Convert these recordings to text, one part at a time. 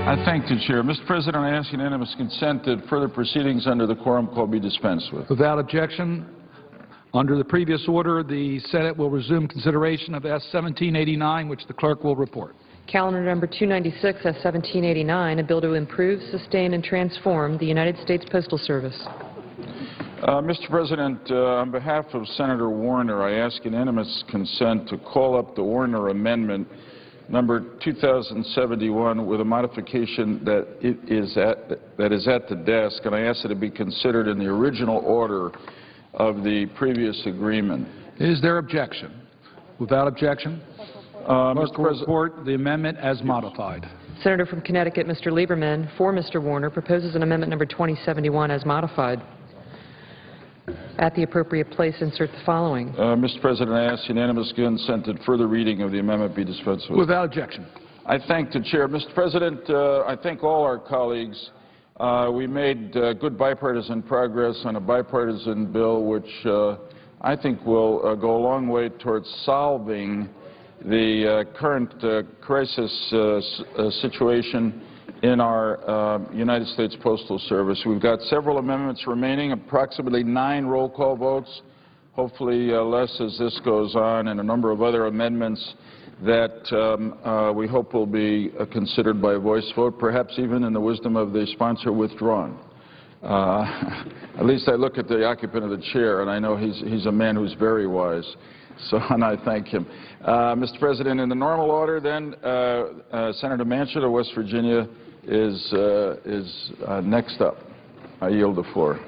I thank the Chair. Mr. President, I ask unanimous consent that further proceedings under the quorum clause be dispensed with. Without objection, under the previous order, the Senate will resume consideration of S-1789, which the clerk will report. Calendar number 296, S-1789, a bill to improve, sustain, and transform the United States Postal Service. Mr. President, on behalf of Senator Warner, I ask unanimous consent to call up the Warner Amendment number 2071 with a modification that is at the desk, and I ask that it be considered in the original order of the previous agreement. Is there objection? Without objection, clerk will report the amendment as modified. Senator from Connecticut, Mr. Lieberman, for Mr. Warner, proposes an amendment number 2071 as modified. At the appropriate place, insert the following. Mr. President, I ask unanimous consent that further reading of the amendment be dispensed with. Without objection. I thank the Chair. Mr. President, I thank all our colleagues. We made good bipartisan progress on a bipartisan bill which I think will go a long way towards solving the current crisis situation in our United States Postal Service. We've got several amendments remaining, approximately 9 roll call votes, hopefully less as this goes on, and a number of other amendments that we hope will be considered by a voice vote, perhaps even in the wisdom of the sponsor withdrawn. At least I look at the occupant of the chair, and I know he's a man who's very wise. So, and I thank him. Mr. President, in the normal order, then, Senator Manchin of West Virginia is next up. I yield the floor.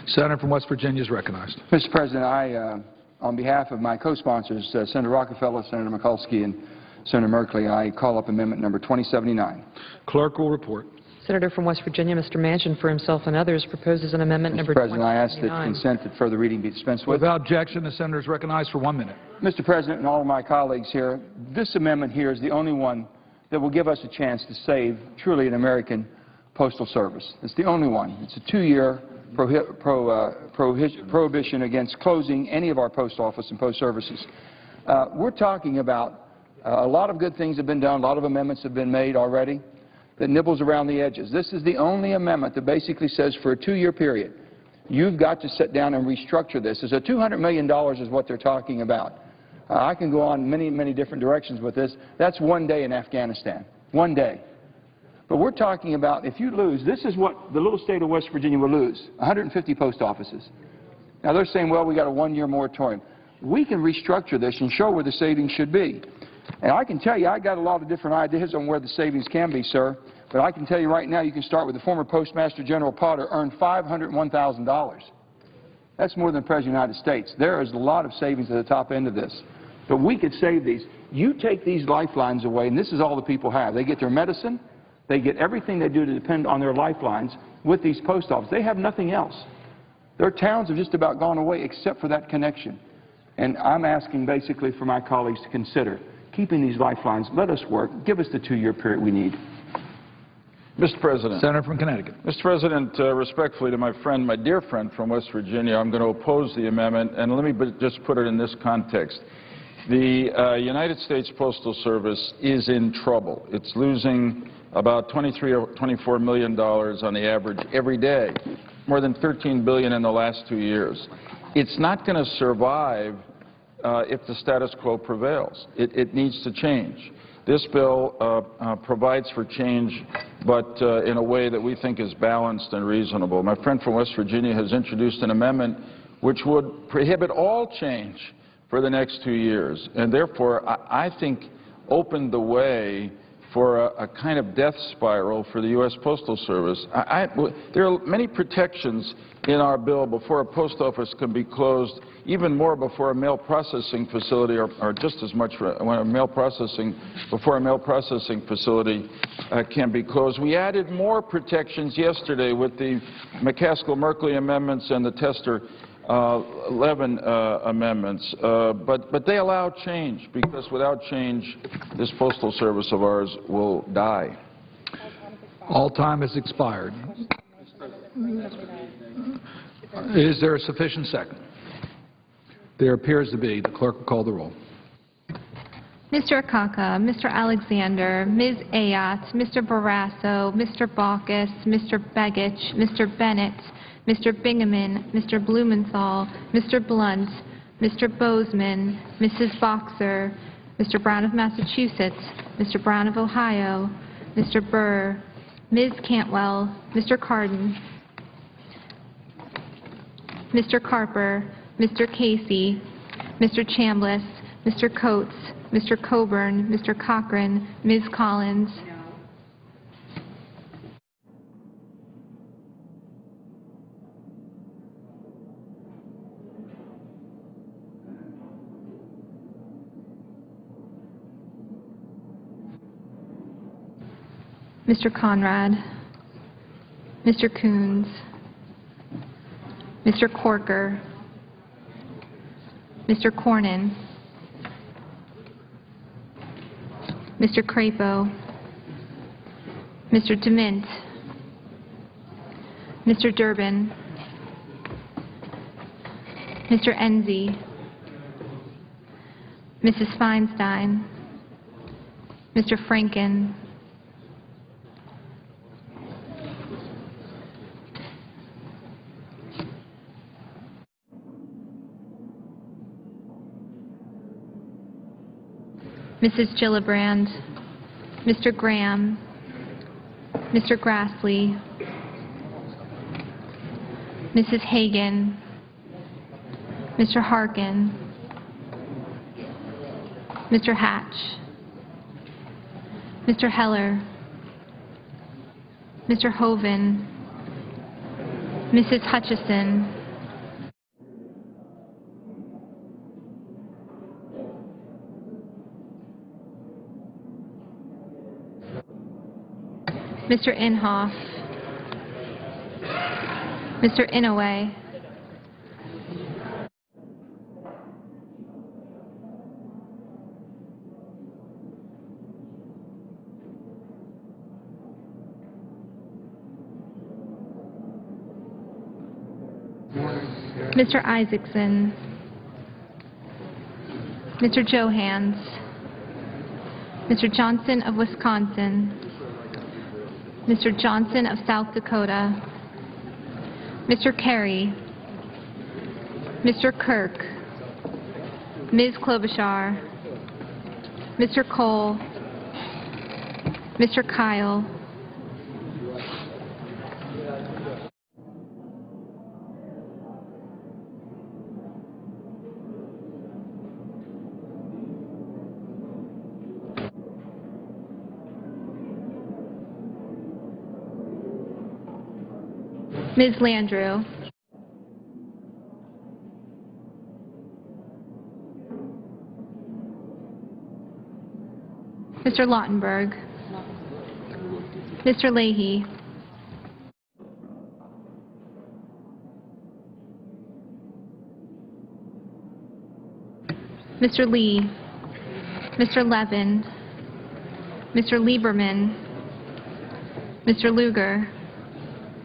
Senator from West Virginia is recognized. Mr. President, I, on behalf of my co-sponsors, Senator Rockefeller, Senator Mikulski, and Senator Merkley, I call up amendment number 2079. Clerk will report. Senator from West Virginia, Mr. Manchin, for himself and others, proposes an amendment number 2079. Mr. President, I ask that consent that further reading be dispensed with. Without objection, the senator is recognized for 1 minute. Mr. President and all of my colleagues here, this amendment here is the only one that will give us a chance to save truly an American postal service. It's the only one. It's a 2-year prohibition against closing any of our post office and post services. We're talking about a lot of good things have been done, a lot of amendments have been made already that nibbles around the edges. This is the only amendment that basically says for a 2-year period, you've got to sit down and restructure this. It's a $200 million is what they're talking about. I can go on many different directions with this. That's 1 day in Afghanistan. 1 day. But we're talking about if you lose, this is what the little state of West Virginia will lose, 150 post offices. Now they're saying, well, we got a 1-year moratorium. We can restructure this and show where the savings should be. And I can tell you, I got a lot of different ideas on where the savings can be, sir. But I can tell you right now, you can start with the former Postmaster General Potter earned $501,000. That's more than the President of the United States. There is a lot of savings at the top end of this. But we could save these. You take these lifelines away, and this is all the people have. They get their medicine. They get everything they do to depend on their lifelines with these post offices. They have nothing else. Their towns have just about gone away except for that connection. And I'm asking basically for my colleagues to consider keeping these lifelines. Let us work. Give us the 2-year period we need. Mr. President. Senator from Connecticut. Mr. President, respectfully to my friend, my dear friend from West Virginia, I'm going to oppose the amendment, and let me just put it in this context. The United States Postal Service is in trouble. It's losing about $23 or $24 million on the average every day, more than $13 billion in the last 2 years. It's not going to survive if the status quo prevails. It needs to change. This bill provides for change, but in a way that we think is balanced and reasonable. My friend from West Virginia has introduced an amendment which would prohibit all change for the next 2 years, and therefore I think opened the way for a kind of death spiral for the U.S. Postal Service. There are many protections in our bill before a post office can be closed, even more before a mail processing facility, or just as much before a mail processing facility can be closed. We added more protections yesterday with the McCaskill-Merkley amendments and the Tester 11 amendments, but they allow change, because without change, this postal service of ours will die. All time has expired. Is there a sufficient second? There appears to be. The clerk will call the roll. Mr. Akaka, Mr. Alexander, Ms. Ayotte, Mr. Barrasso, Mr. Baucus, Mr. Begich, Mr. Bennett, Mr. Bingaman, Mr. Blumenthal, Mr. Blunt, Mr. Bozeman, Mrs. Boxer, Mr. Brown of Massachusetts, Mr. Brown of Ohio, Mr. Burr, Ms. Cantwell, Mr. Cardin, Mr. Carper, Mr. Casey, Mr. Chambliss, Mr. Coates, Mr. Coburn, Mr. Cochran, Ms. Collins. Mr. Conrad, Mr. Coons, Mr. Corker, Mr. Cornyn, Mr. Crapo, Mr. DeMint, Mr. Durbin, Mr. Enzi, Mrs. Feinstein, Mr. Franken, Mrs. Gillibrand, Mr. Graham, Mr. Grassley, Mrs. Hagan, Mr. Harkin, Mr. Hatch, Mr. Heller, Mr. Hoven, Mrs. Hutchison, Mr. Inhofe, Mr. Inouye, Mr. Isaacson, Mr. Johans, Mr. Johnson of Wisconsin, Mr. Johnson of South Dakota, Mr. Kerry, Mr. Kirk, Ms. Klobuchar, Mr. Cole, Mr. Kyle, Ms. Landrieu, Mr. Lautenberg, Mr. Leahy, Mr. Lee, Mr. Levin, Mr. Lieberman, Mr. Lugar,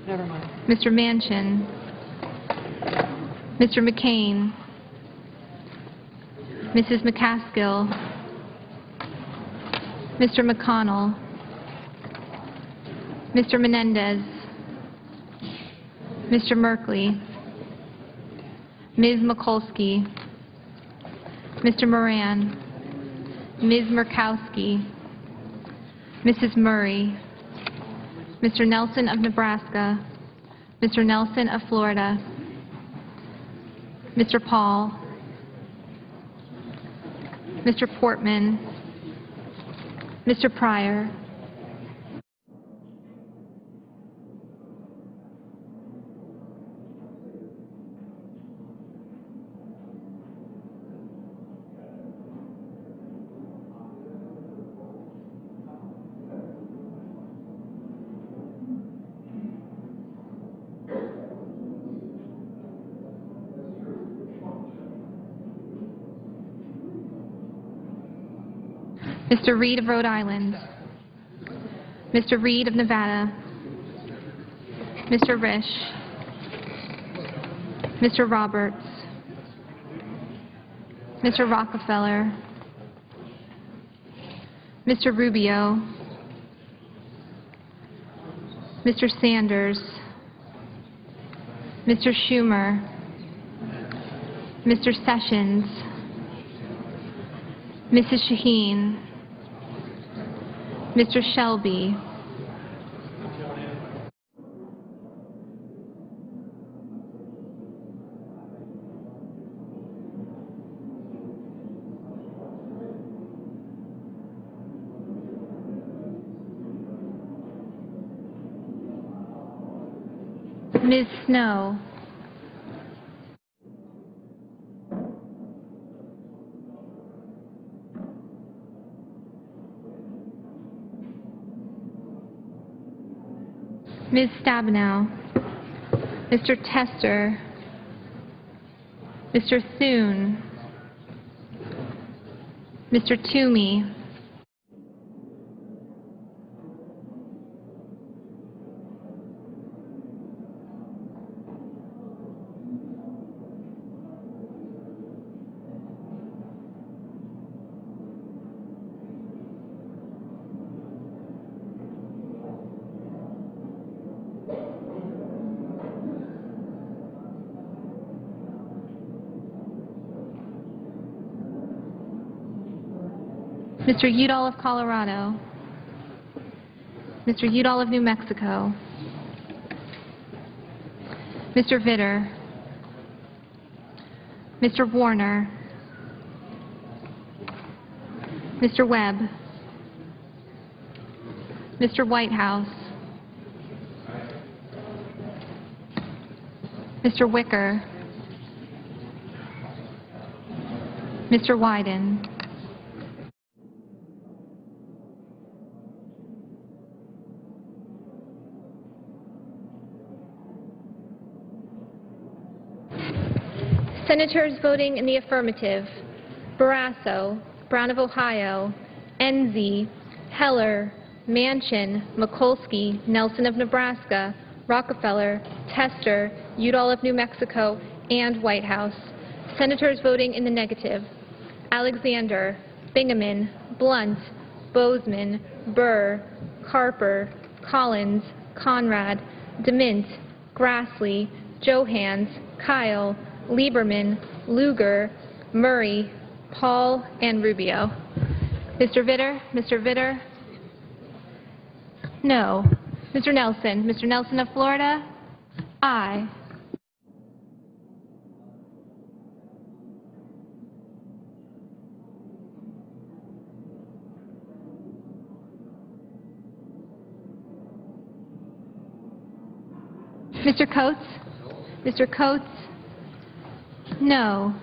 Never mind. Mr. Manchin, Mr. McCain, Mrs. McCaskill, Mr. McConnell, Mr. Menendez, Mr. Merkley, Ms. Mikulski, Mr. Moran, Ms. Murkowski, Mrs. Murray, Mr. Nelson of Nebraska, Mr. Nelson of Florida, Mr. Paul, Mr. Portman, Mr. Pryor, Mr. Reed of Rhode Island, Mr. Reed of Nevada, Mr. Risch, Mr. Roberts, Mr. Rockefeller, Mr. Rubio, Mr. Sanders, Mr. Schumer, Mr. Sessions, Mrs. Shaheen, Mr. Shelby, Ms. Snow, Ms. Stabenow, Mr. Tester, Mr. Thune, Mr. Toomey, Mr. Udall of Colorado, Mr. Udall of New Mexico, Mr. Vitter, Mr. Warner, Mr. Webb, Mr. Whitehouse, Mr. Wicker, Mr. Wyden, Senators voting in the affirmative: Barrasso, Brown of Ohio, Enzi, Heller, Manchin, Mikulski, Nelson of Nebraska, Rockefeller, Tester, Udall of New Mexico, and Whitehouse. Senators voting in the negative: Alexander, Bingaman, Blunt, Bozeman, Burr, Carper, Collins, Conrad, DeMint, Grassley, Johans, Kyle, Lieberman, Lugar, Murray, Paul, and Rubio. Mr. Vitter? Mr. Vitter? No. Mr. Nelson? Mr. Nelson of Florida? Aye. Mr. Coates? Mr. Coates? No.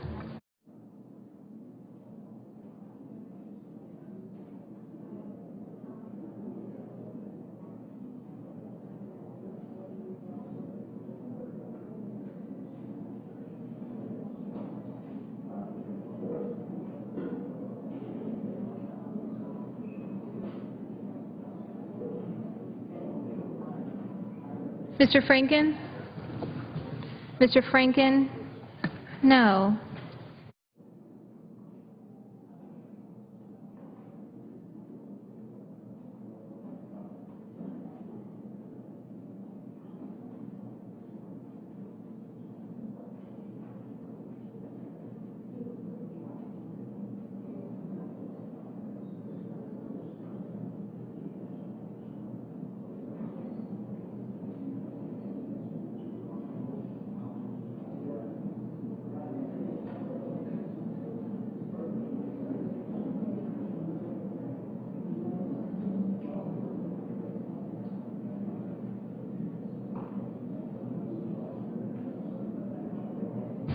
Mr. Franken? Mr. Franken? No.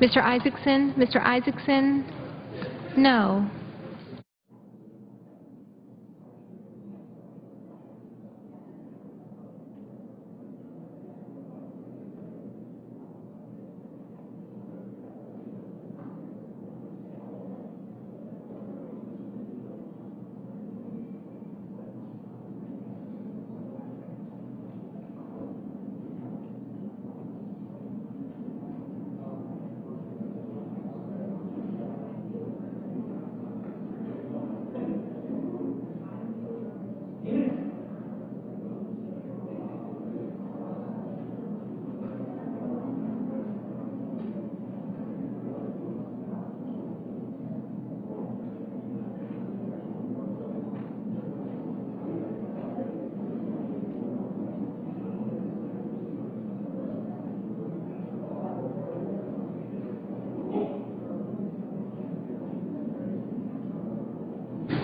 Mr. Isaacson? Mr. Isaacson? No.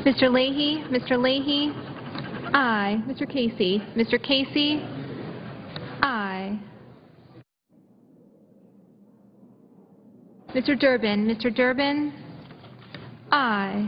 Mr. Leahy, Mr. Leahy, aye. Mr. Casey, Mr. Casey, aye. Mr. Durbin, Mr. Durbin, aye.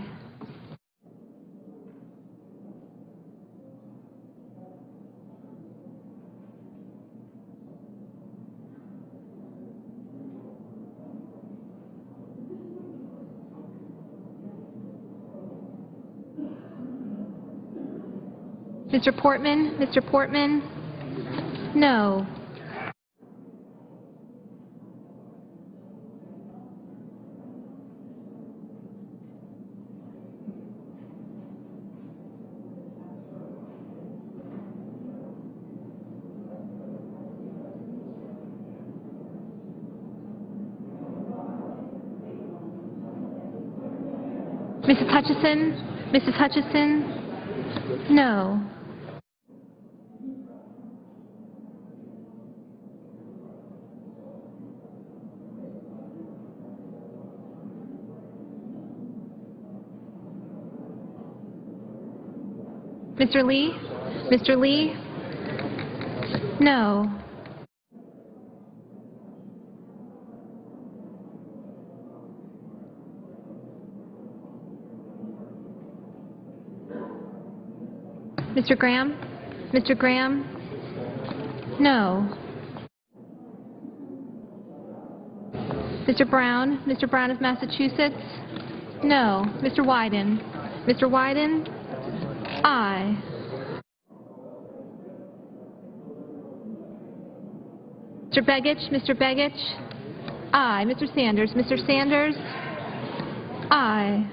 Mr. Portman, Mr. Portman, no. Mrs. Hutchison, Mrs. Hutchison, no. Mr. Lee? Mr. Lee? No. Mr. Graham? Mr. Graham? No. Mr. Brown? Mr. Brown of Massachusetts? No. Mr. Wyden? Mr. Wyden? Aye. Mr. Begich? Mr. Begich? Aye. Mr. Sanders? Mr. Sanders? Aye.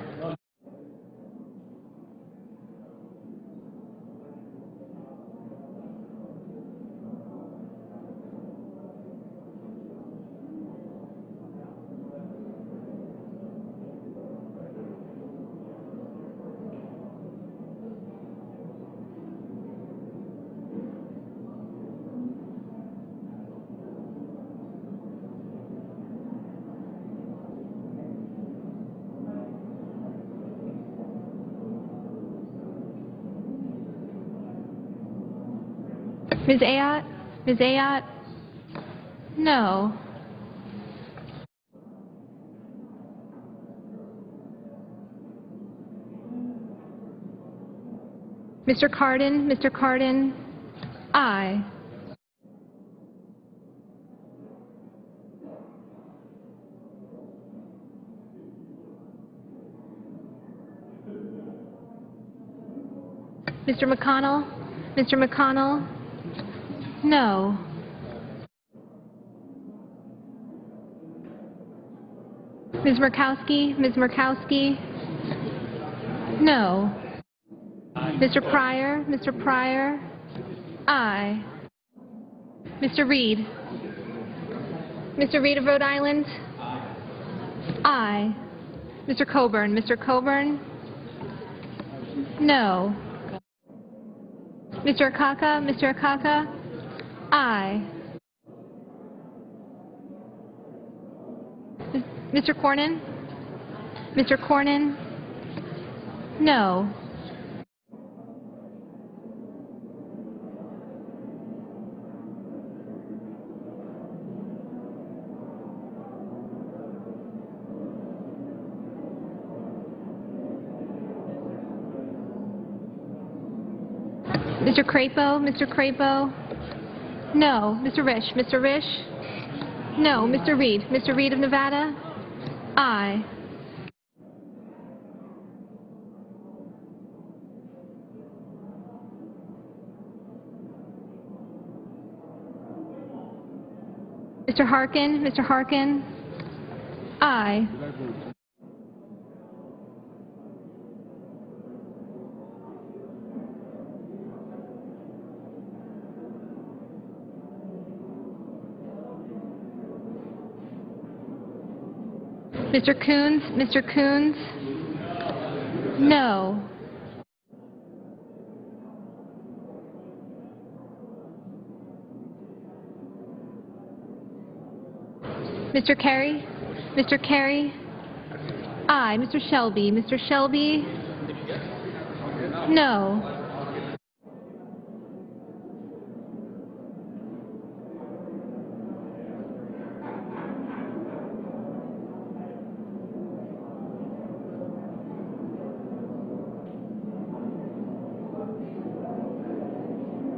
Ms. Ayotte? Ms. Ayotte? No. Mr. Cardin? Mr. Cardin? Aye. Mr. McConnell? Mr. McConnell? No. Ms. Murkowski? Ms. Murkowski? No. Mr. Pryor? Mr. Pryor? Aye. Mr. Reed? Mr. Reed of Rhode Island? Aye. Mr. Coburn? Mr. Coburn? No. Mr. Akaka? Mr. Akaka? Aye. Mr. Cornyn? Mr. Cornyn? No. Mr. Crapo? Mr. Crapo? No. Mr. Risch? Mr. Risch? No. Mr. Reed? Mr. Reed of Nevada? Aye. Mr. Harkin? Mr. Harkin? Aye. Mr. Coons? Mr. Coons? No. Mr. Kerry? Mr. Kerry? Aye. Mr. Shelby? Mr. Shelby? No.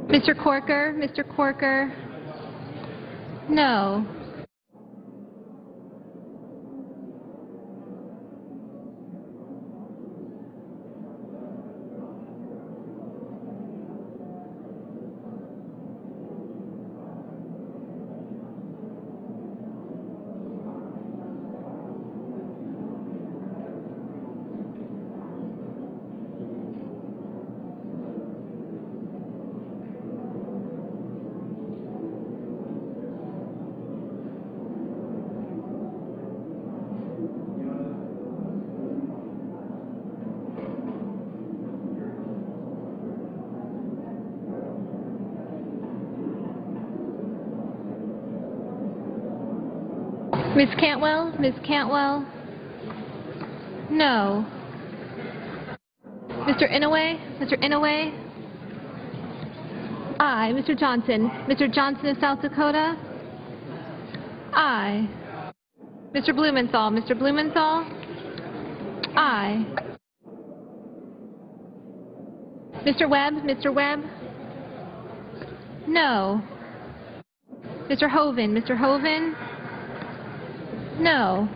Mr. Corker, Mr. Corker, no. Ms. Cantwell, Ms. Cantwell, no. Mr. Inouye, Mr. Inouye, aye. Mr. Johnson, Mr. Johnson of South Dakota, aye. Mr. Blumenthal, Mr. Blumenthal, aye. Mr. Webb, Mr. Webb, no. Mr. Hoven, Mr. Hoven, no.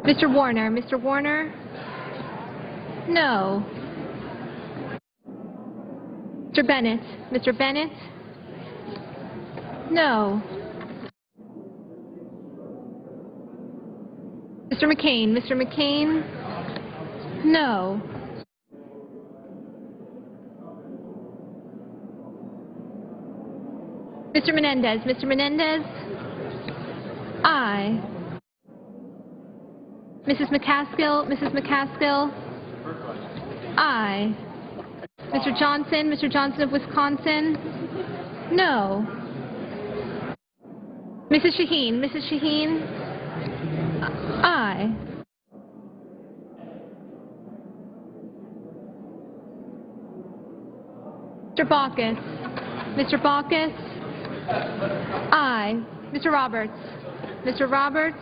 Mr. Warner, Mr. Warner, no. Mr. Bennett, Mr. Bennett, no. Mr. McCain, Mr. McCain, no. Mr. Menendez, Mr. Menendez, aye. Mrs. McCaskill, Mrs. McCaskill, aye. Mr. Johnson, Mr. Johnson of Wisconsin, no. Mrs. Shaheen, Mrs. Shaheen, aye. Mr. Baucus, Mr. Baucus, aye. Mr. Roberts, Mr. Roberts,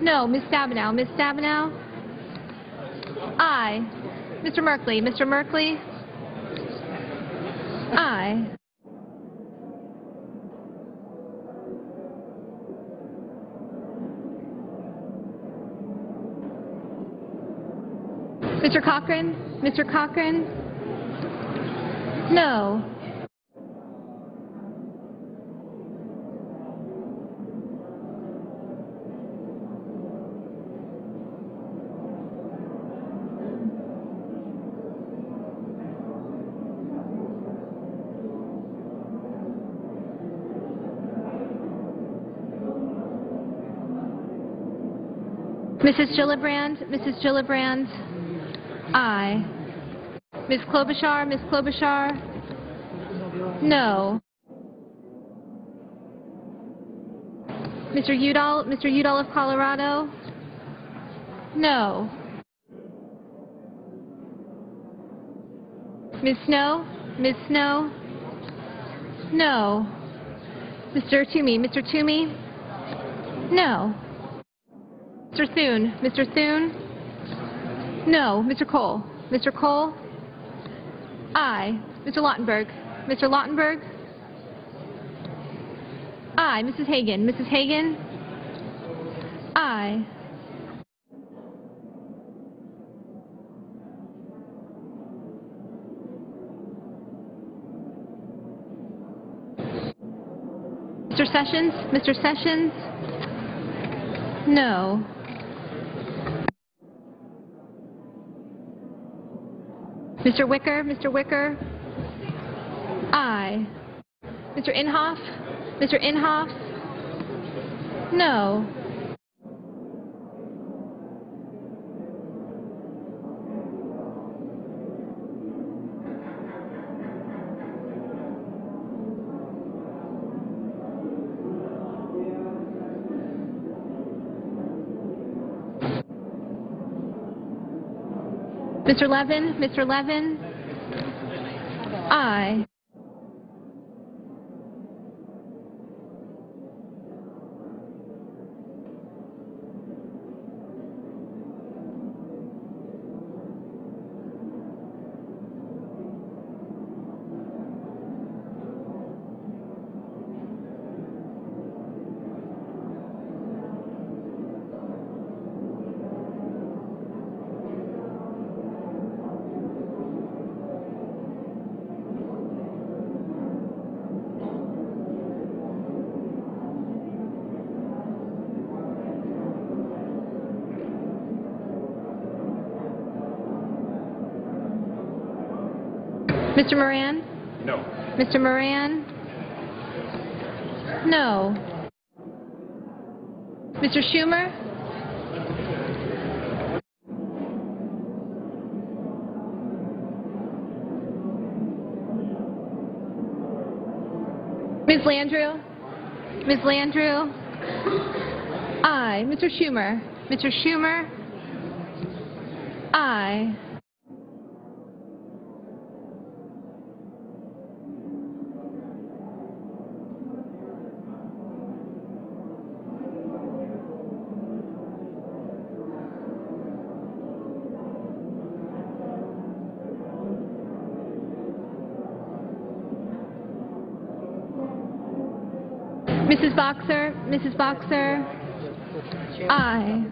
no. Ms. Stabenow, Ms. Stabenow, aye. Mr. Merkley, Mr. Merkley, aye. Mr. Cochran, Mr. Cochran, no. Mrs. Gillibrand, Mrs. Gillibrand, aye. Ms. Klobuchar, Ms. Klobuchar, no. Mr. Udall of Colorado, no. Ms. Snow, Ms. Snow, no. Mr. Toomey, Mr. Toomey, no. Mr. Thune, Mr. Thune, no. Mr. Cole, Mr. Cole, aye. Mr. Lautenberg, Mr. Lautenberg, aye. Mrs. Hagan, Mrs. Hagan, aye. Mr. Sessions, Mr. Sessions, no. Mr. Wicker, Mr. Wicker, aye. Mr. Inhofe, Mr. Inhofe, No. Mr. Levin? Mr. Levin? Aye. Mr. Moran? No. Mr. Moran? No. Mr. Schumer? Ms. Landrieu? Ms. Landrieu? Aye. Mr. Schumer? Mr. Schumer? Aye. Mrs. Boxer? Mrs. Boxer? Aye.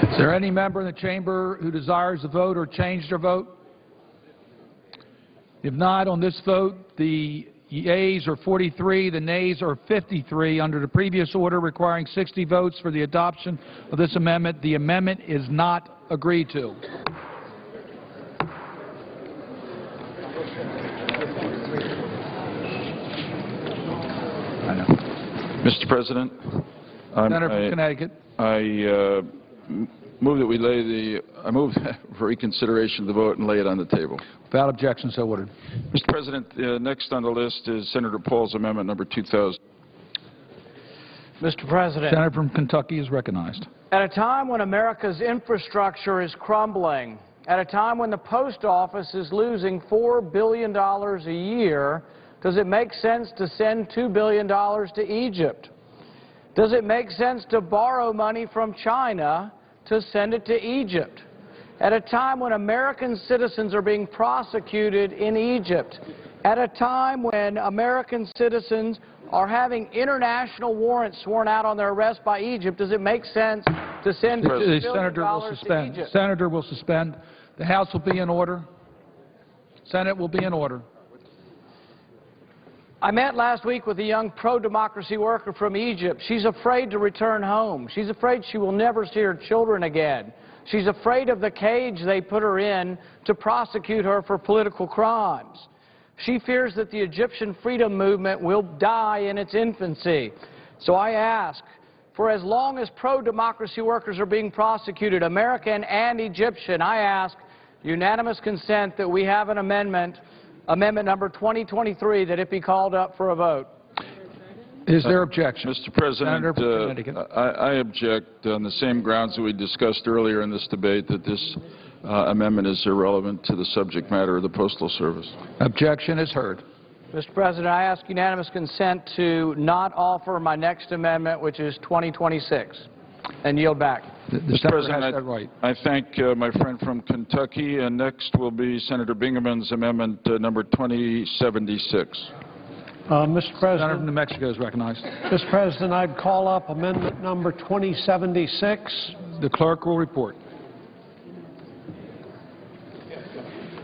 Is there any member in the chamber who desires to vote or change their vote? If not, on this vote, the yeas are 43, the nays are 53. Under the previous order requiring 60 votes for the adoption of this amendment, the amendment is not agreed to. I know. Mr. President, Senator from Connecticut. I move that we lay the I move for reconsideration of the vote and lay it on the table. Without objection, so ordered. Mr. President, next on the list is Senator Paul's amendment number 2000. Mr. President, Senator from Kentucky is recognized. at a time when America's infrastructure is crumbling, at a time when the post office is losing $4 billion a year, does it make sense to send $2 billion to Egypt? Does it make sense to borrow money from China to send it to Egypt? At a time when American citizens are being prosecuted in Egypt, at a time when American citizens are having international warrants sworn out on their arrest by Egypt, does it make sense to send $2 billion to Egypt? Senator will suspend. The House will be in order. Senate will be in order. I met last week with a young pro-democracy worker from Egypt. She's afraid to return home. She's afraid she will never see her children again. She's afraid of the cage they put her in to prosecute her for political crimes. She fears that the Egyptian freedom movement will die in its infancy. So I ask, for as long as pro-democracy workers are being prosecuted, American and Egyptian. I ask unanimous consent that we have an amendment number 2023, that it be called up for a vote. Is there objection? Mr. President, I object on the same grounds that we discussed earlier in this debate, that this amendment is irrelevant to the subject matter of the Postal Service. Objection is heard. Mr. President, I ask unanimous consent to not offer my next amendment, which is 2026, and yield back. Mr. President, I thank my friend from Kentucky, and next will be Senator Bingaman's amendment number 2076. Mr. President, Senator from New Mexico is recognized. Mr. President, I'd call up amendment number 2076. The clerk will report.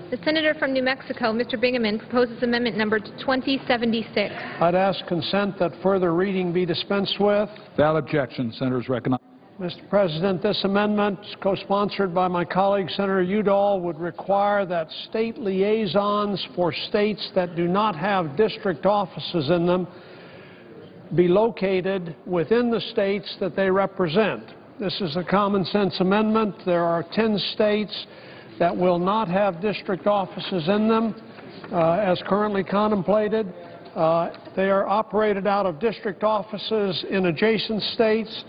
The senator from New Mexico, Mr. Bingaman, proposes amendment number 2076. I'd ask consent that further reading be dispensed with. Without objection, senator is recognized. Mr. President, this amendment, co-sponsored by my colleague Senator Udall, would require that state liaisons for states that do not have district offices in them be located within the states that they represent. This is a common sense amendment. There are 10 states that will not have district offices in them as currently contemplated. They are operated out of district offices in adjacent states.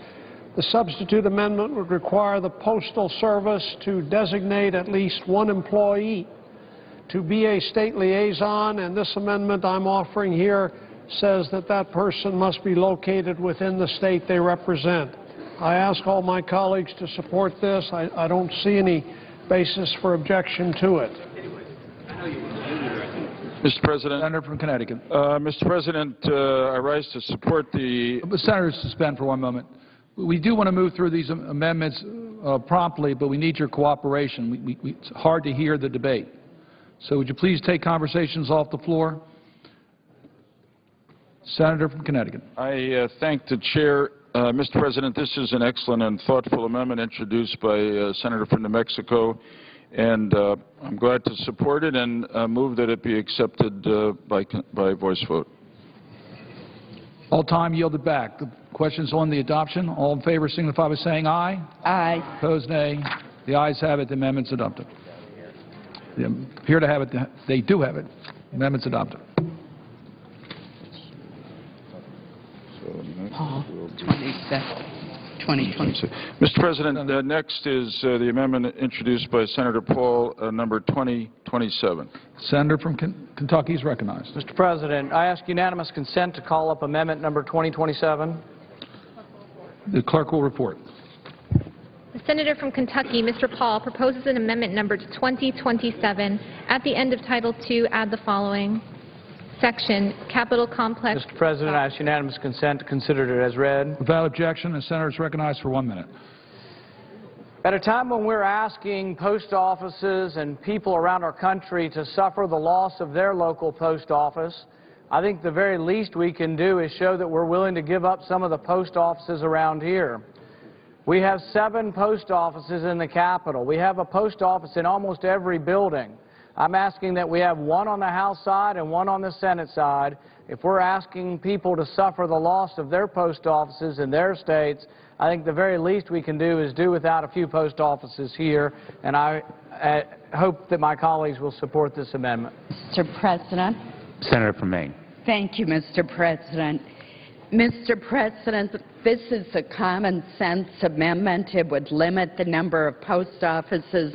The substitute amendment would require the Postal Service to designate at least one employee to be a state liaison, and this amendment I'm offering here says that that person must be located within the state they represent. I ask all my colleagues to support this. I don't see any basis for objection to it. Mr. President. Senator from Connecticut. Mr. President, I rise to support the... Senator, suspend for one moment. We do want to move through these amendments promptly, but we need your cooperation. It's hard to hear the debate. So would you please take conversations off the floor? Senator from Connecticut. I thank the chair. Mr. President, this is an excellent and thoughtful amendment introduced by Senator from New Mexico, and I'm glad to support it and move that it be accepted by voice vote. All time yielded back. The question's on the adoption. All in favor signify by saying aye. Aye. Opposed, nay. The ayes have it. The amendment's adopted. They appear to have it. They do have it. The amendment's adopted. Paul, 2026. Mr. President, next is the amendment introduced by Senator Paul, number 2027. Senator from Kentucky is recognized. Mr. President, I ask unanimous consent to call up amendment number 2027. The clerk will report. The senator from Kentucky, Mr. Paul, proposes an amendment number 2027. At the end of Title II, add the following section: Capitol Complex. Mr. President, I ask unanimous consent to consider it as read. Without objection, the senator is recognized for 1 minute. At a time when we're asking post offices and people around our country to suffer the loss of their local post office, I think the very least we can do is show that we're willing to give up some of the post offices around here. We have 7 post offices in the Capitol. We have a post office in almost every building. I'm asking that we have one on the House side and one on the Senate side. If we're asking people to suffer the loss of their post offices in their states, I think the very least we can do is do without a few post offices here, and I hope that my colleagues will support this amendment. Mr. President. Senator from Maine. Thank you, Mr. President. Mr. President, this is a common sense amendment. It would limit the number of post offices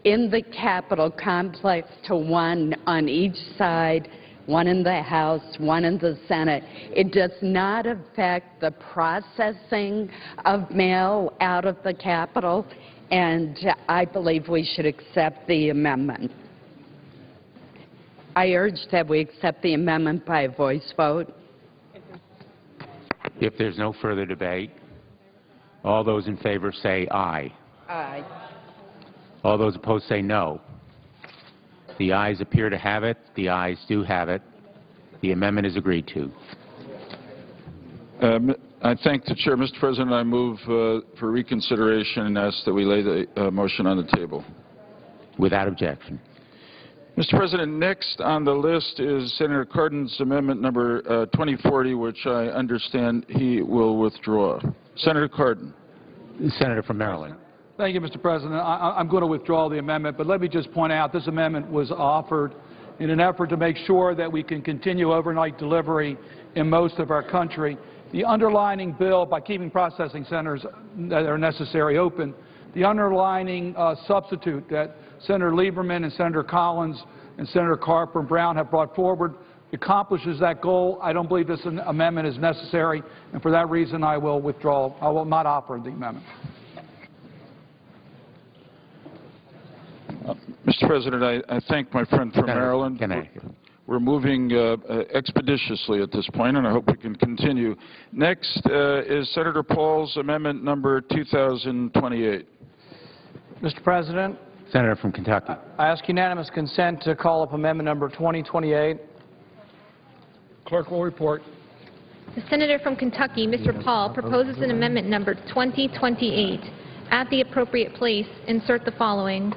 in the Capitol complex to 1 on each side, 1 in the House, 1 in the Senate. It does not affect the processing of mail out of the Capitol, and I believe we should accept the amendment. I urge that we accept the amendment by a voice vote. If there's no further debate, all those in favor say aye. Aye. All those opposed say no. The ayes appear to have it. The ayes do have it. The amendment is agreed to. I thank the chair. Mr. President, I move for reconsideration and ask that we lay the motion on the table. Without objection. Mr. President, next on the list is Senator Cardin's amendment number 2040, which I understand he will withdraw. Senator Cardin. Senator from Maryland. Thank you, Mr. President. I'm going to withdraw the amendment, but let me just point out this amendment was offered in an effort to make sure that we can continue overnight delivery in most of our country. The underlining bill, by keeping processing centers that are necessary open, the underlining substitute that Senator Lieberman and Senator Collins and Senator Carper and Brown have brought forward accomplishes that goal. I don't believe this amendment is necessary, and for that reason I will withdraw. I will not offer the amendment. Mr. President, I thank my friend from Maryland. We're moving expeditiously at this point, and I hope we can continue. Next is Senator Paul's amendment number 2028. Mr. President. Senator from Kentucky. I ask unanimous consent to call up amendment number 2028. Clerk will report. The senator from Kentucky, Mr. Paul, proposes an amendment number 2028. At the appropriate place, insert the following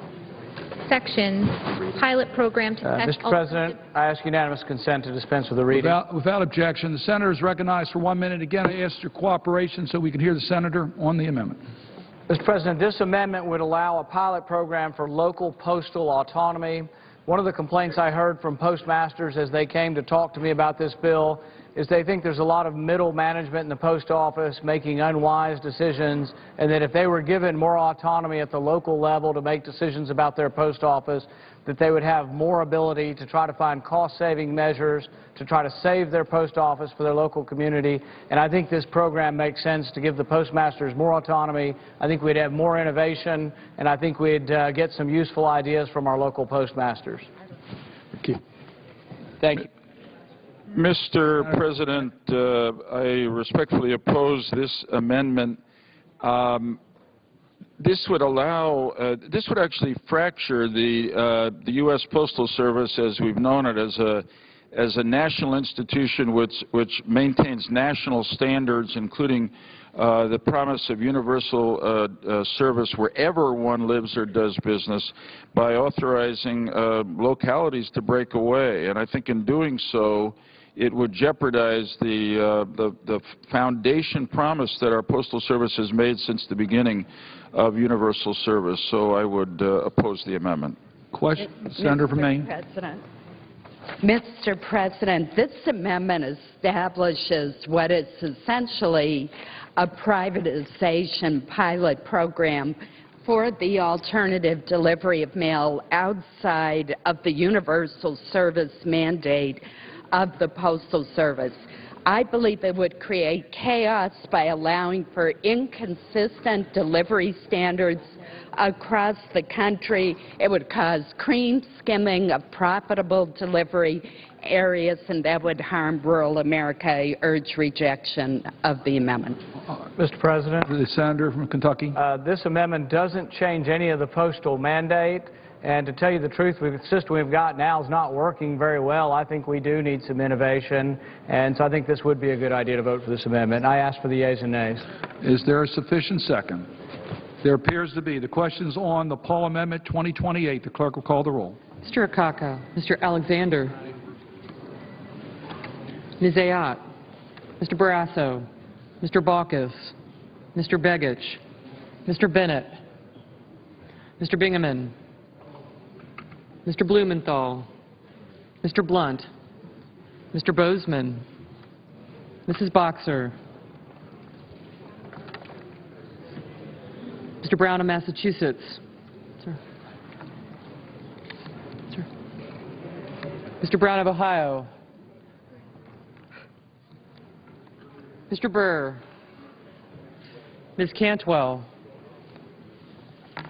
section, pilot program to test... Mr. President, I ask unanimous consent to dispense with the reading. Without objection, the senator is recognized for 1 minute. Again, I ask your cooperation so we can hear the senator on the amendment. Mr. President, this amendment would allow a pilot program for local postal autonomy. One of the complaints I heard from postmasters as they came to talk to me about this bill is they think there's a lot of middle management in the post office making unwise decisions, and that if they were given more autonomy at the local level to make decisions about their post office, that they would have more ability to try to find cost-saving measures, to try to save their post office for their local community. And I think this program makes sense to give the postmasters more autonomy. I think we'd have more innovation, and I think we'd get some useful ideas from our local postmasters. Thank you. Thank you. Mr. President, I respectfully oppose this amendment. This would actually fracture the U.S. Postal Service as we've known it as a national institution which maintains national standards, including the promise of universal service wherever one lives or does business, by authorizing localities to break away. And I think in doing so, it would jeopardize the foundation promise that our Postal Service has made since the beginning of universal service. So I would oppose the amendment. Question, Senator from Maine. Mr. President, this amendment establishes what is essentially a privatization pilot program for the alternative delivery of mail outside of the universal service mandate of the Postal Service. I believe it would create chaos by allowing for inconsistent delivery standards across the country. It would cause cream skimming of profitable delivery areas, and that would harm rural America. I urge rejection of the amendment. Mr. President. The senator from Kentucky. This amendment doesn't change any of the postal mandate. And to tell you the truth, the system we've got now is not working very well. I think we do need some innovation, and so I think this would be a good idea to vote for this amendment. I ask for the yeas and nays. Is there a sufficient second? There appears to be. The question is on the Paul Amendment 2028. The clerk will call the roll. Mr. Akaka, Mr. Alexander, Ms. Ayat, Mr. Barrasso, Mr. Baucus, Mr. Begich, Mr. Bennett, Mr. Bingaman, Mr. Blumenthal, Mr. Blunt, Mr. Bozeman, Mrs. Boxer, Mr. Brown of Massachusetts, Sir. Sir. Mr. Brown of Ohio, Mr. Burr, Ms. Cantwell,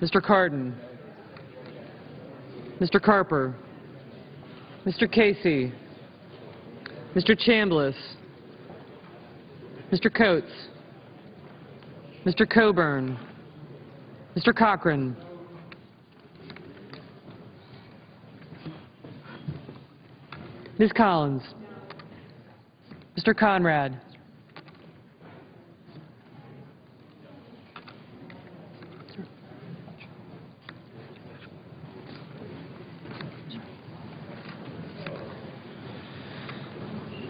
Mr. Cardin, Mr. Carper, Mr. Casey, Mr. Chambliss, Mr. Coates, Mr. Coburn, Mr. Cochran, Ms. Collins, Mr. Conrad,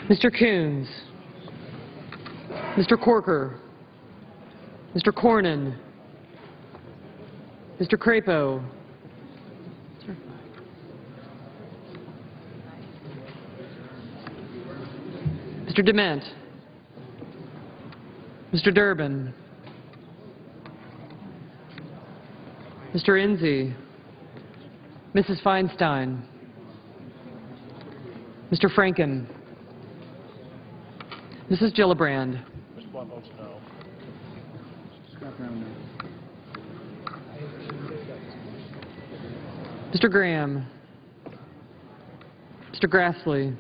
Mr. Coons, Mr. Corker, Mr. Cornyn. Mr. Crapo. Mr. Dement. Mr. Durbin. Mr. Enzi. Mrs. Feinstein. Mr. Franken. Mrs. Gillibrand. Mr. Graham. Mr. Grassley.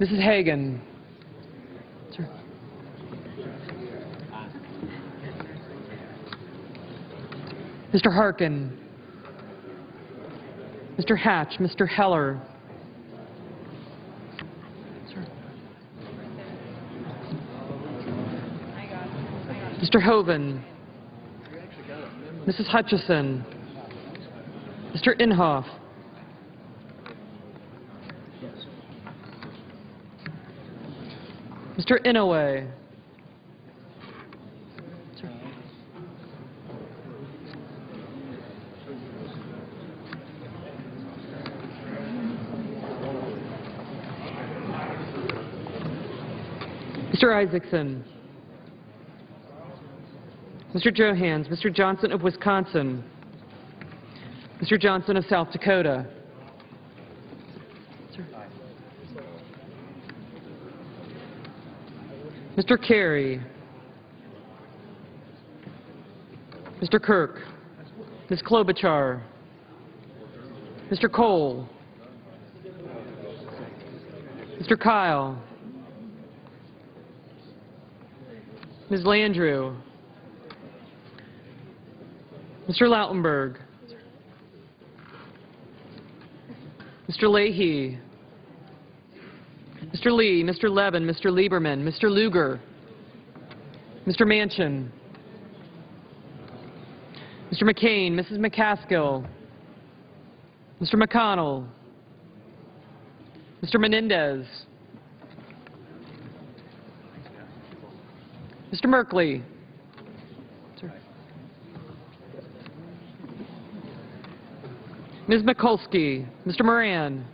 Mrs. Hagan. Mr. Harkin. Mr. Hatch. Mr. Heller. Mr. Hoven. Mrs. Hutchison. Mr. Inhofe. Mr. Inouye. Mr. Isaacson. Mr. Johans. Mr. Johnson of Wisconsin. Mr. Johnson of South Dakota. Mr. Kerry. Mr. Kirk. Ms. Klobuchar. Mr. Cole. Mr. Kyle. Ms. Landrieu. Mr. Lautenberg. Mr. Leahy. Mr. Lee, Mr. Levin, Mr. Lieberman, Mr. Lugar, Mr. Manchin, Mr. McCain, Mrs. McCaskill, Mr. McConnell, Mr. Menendez, Mr. Merkley, Ms. Mikulski, Mr. Moran,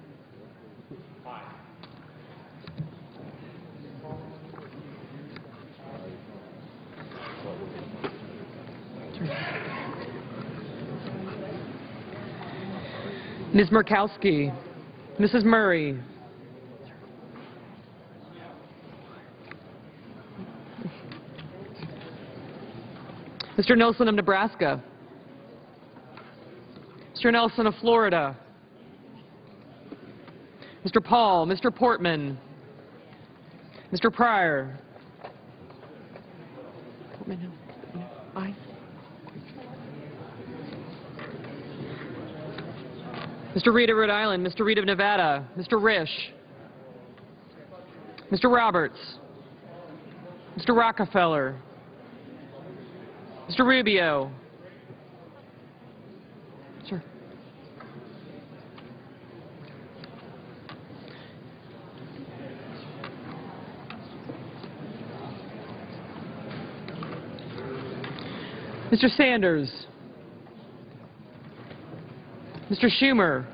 Ms. Murkowski, Mrs. Murray, Mr. Nelson of Nebraska, Mr. Nelson of Florida, Mr. Paul, Mr. Portman, Mr. Pryor, aye. Mr. Reid of Rhode Island, Mr. Reid of Nevada, Mr. Risch, Mr. Roberts, Mr. Rockefeller, Mr. Rubio, sir. Mr. Sanders, Mr. Schumer,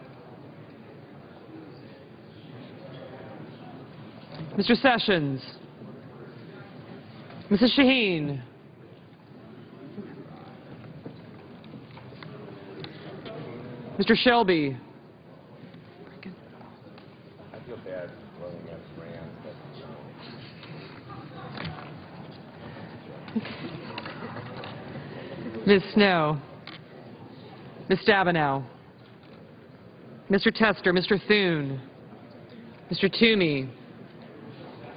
Mr. Sessions, Mrs. Shaheen, Mr. Shelby, I feel bad voting against Rand, Ms. Snow, Ms. Stabenow, Mr. Tester, Mr. Thune, Mr. Toomey,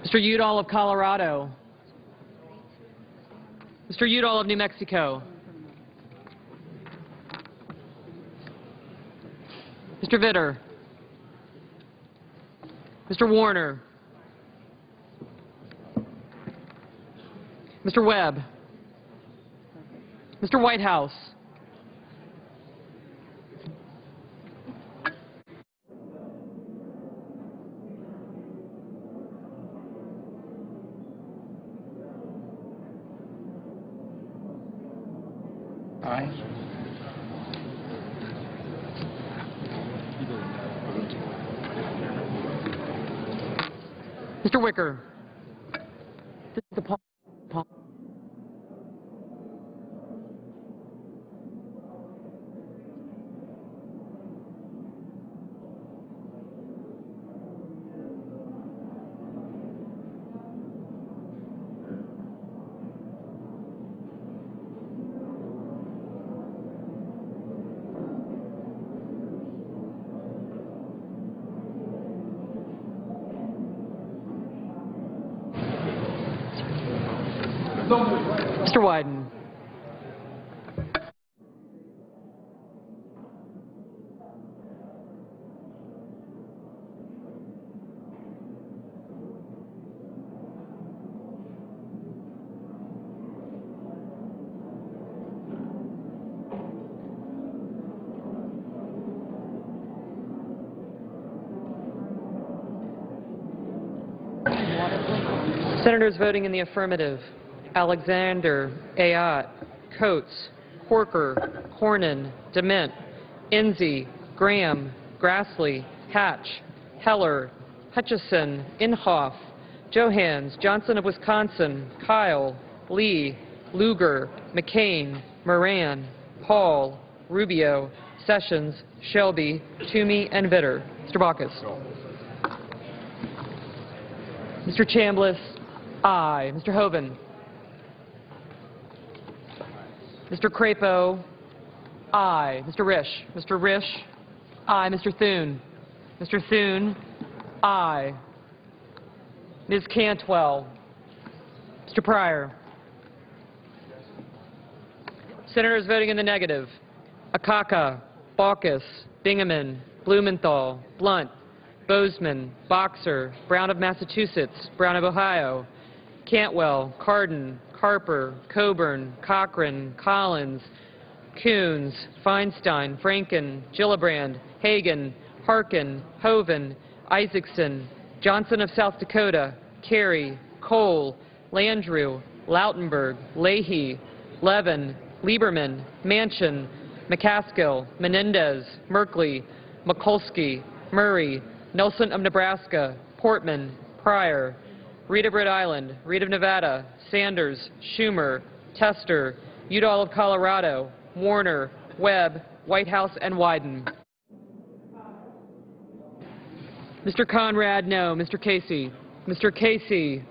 Mr. Udall of Colorado, Mr. Udall of New Mexico, Mr. Vitter, Mr. Warner, Mr. Webb, Mr. Whitehouse, Aye. Mr. Wicker. This is the Paul. Mr. Wyden. Senators voting in the affirmative: Alexander, Ayotte, Coates, Corker, Cornyn, DeMint, Enzi, Graham, Grassley, Hatch, Heller, Hutchison, Inhofe, Johans, Johnson of Wisconsin, Kyle, Lee, Lugar, McCain, Moran, Paul, Rubio, Sessions, Shelby, Toomey, and Vitter. Mr. Baucus. Mr. Chambliss, aye. Mr. Hoeven. Mr. Crapo, aye. Mr. Risch. Mr. Risch, aye. Mr. Thune. Mr. Thune, aye. Ms. Cantwell. Mr. Pryor. Senators voting in the negative: Akaka, Baucus, Bingaman, Blumenthal, Blunt, Bozeman, Boxer, Brown of Massachusetts, Brown of Ohio, Cantwell, Cardin, Carper, Coburn, Cochran, Collins, Coons, Feinstein, Franken, Gillibrand, Hagan, Harkin, Hoeven, Isaacson, Johnson of South Dakota, Carey, Cole, Landrieu, Lautenberg, Leahy, Levin, Lieberman, Manchin, McCaskill, Menendez, Merkley, Mikulski, Murray, Nelson of Nebraska, Portman, Pryor, Reed of Rhode Island, Reed of Nevada, Sanders, Schumer, Tester, Udall of Colorado, Warner, Webb, Whitehouse, and Wyden. Mr. Conrad, no. Mr. Casey. Mr. Casey,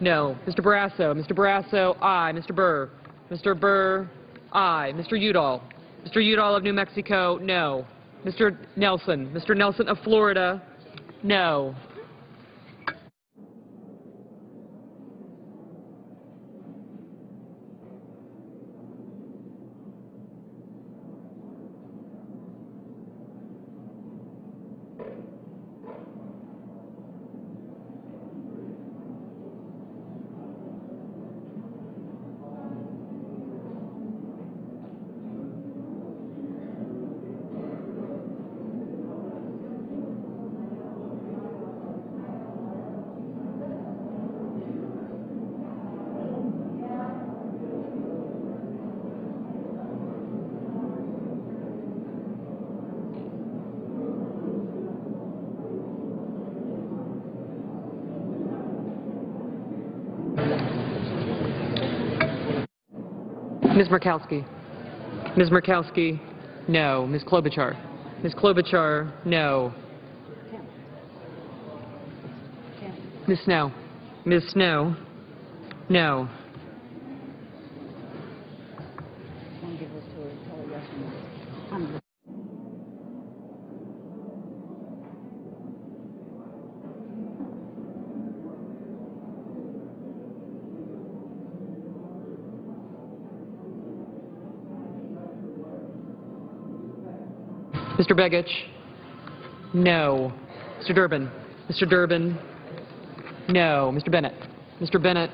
no. Mr. Barrasso. Mr. Barrasso, aye. Mr. Burr. Mr. Burr, aye. Mr. Udall. Mr. Udall of New Mexico, no. Mr. Nelson. Mr. Nelson of Florida, no. Ms. Murkowski. Ms. Murkowski, no. Ms. Klobuchar. Ms. Klobuchar, no. Ms. Snow. Ms. Snow, no. Mr. Begich, no. Mr. Durbin. Mr. Durbin, no. Mr. Bennett. Mr. Bennett,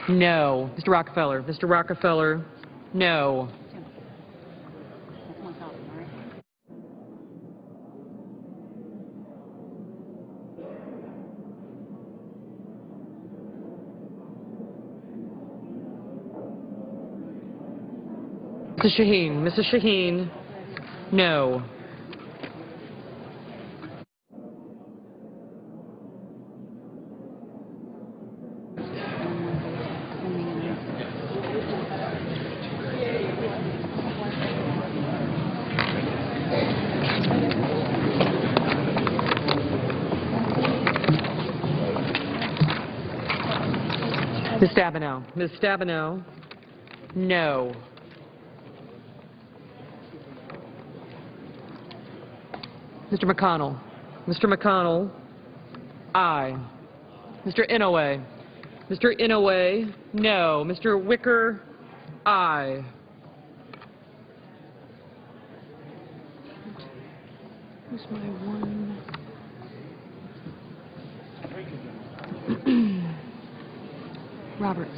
no. Mr. Rockefeller. Mr. Rockefeller, no. Mrs. Shaheen. Mrs. Shaheen, no. Ms. Stabenow. Ms. Stabenow, no. Mr. McConnell. Mr. McConnell, aye. Mr. Inouye. Mr. Inouye, no. Mr. Wicker, aye. Who's my one? Roberts.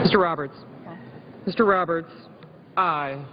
Mr. Roberts. Mr. Roberts, aye.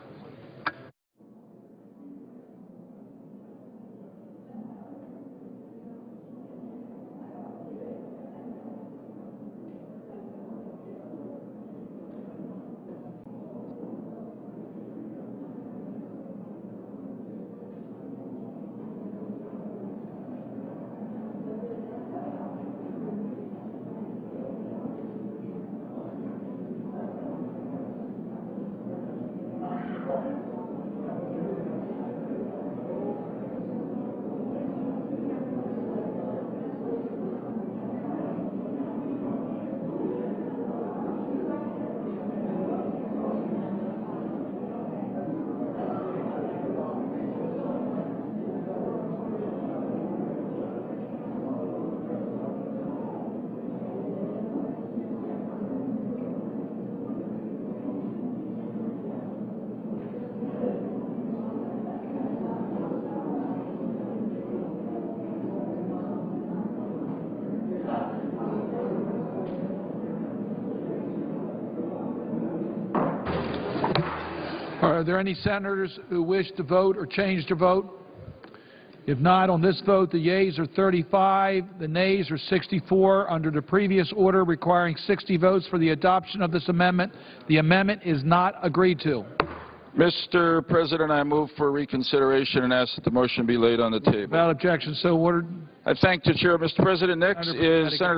Are there any senators who wish to vote or change their vote? If not, on this vote, the yeas are 35, the nays are 64. Under the previous order requiring 60 votes for the adoption of this amendment, the amendment is not agreed to. Mr. President, I move for reconsideration and ask that the motion be laid on the table. Without objection, so ordered. I thank the chair. Mr. President, next is Senator